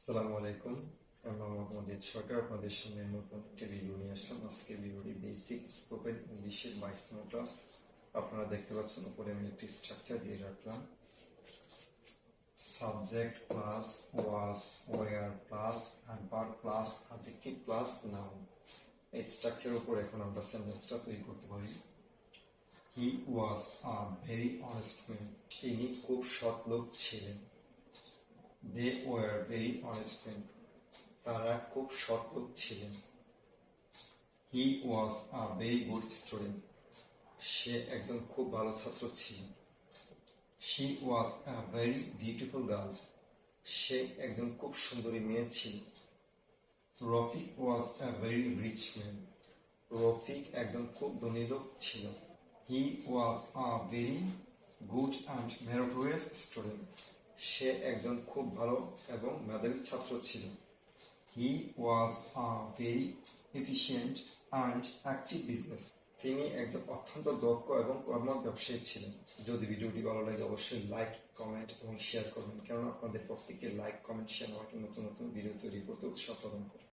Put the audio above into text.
আসসালামু আলাইকুম। আমি মোহাম্মদ সরকার আপনাদের সামনে নতুন একটি ভিডিও নিয়ে আসলাম। আজকে ভিডিওটি বেসিক স্পোকেন ইংলিশের 22তম ক্লাস। আপনারা দেখতে পাচ্ছেন উপরে আমি একটি স্ট্রাকচার দিয়ে রাখলাম। Subject plus was, were plus verb plus adjective plus noun. এই স্ট্রাকচারের উপর এখন আমরা সেন্টেন্সটা তৈরি করতে পারি। হি ওয়াজ আ ভেরি অনেস্ট ম্যান। তিনি খুব সৎ লোক ছিলেন। They were very honest men. তারা খুব সৎ লোক ছিলেন। He was a very good student. সে একজন খুব ভালো ছাত্র ছিলেন। She was a very beautiful girl. সে একজন খুব সুন্দরী মেয়ে ছিল। Rafiq was a very rich man. Rafiq একজন খুব ধনী লোক ছিল। He was a very good and meritorious student. সে একজন খুব ভালো এবং মেধাবী ছাত্র ছিল। He was a very efficient and active business. তিনি একজন অত্যন্ত দক্ষ এবং কর্মঠ ব্যবসায়ী ছিলেন। যদি ভিডিওটি ভালো লাগে অবশ্যই লাইক, কমেন্ট এবং শেয়ার করবেন, কারণ আপনাদের প্রত্যেকের লাইক, কমেন্ট, শেয়ার আমাকে নতুন নতুন ভিডিও তৈরি করতে উৎসাহ প্রদান করে।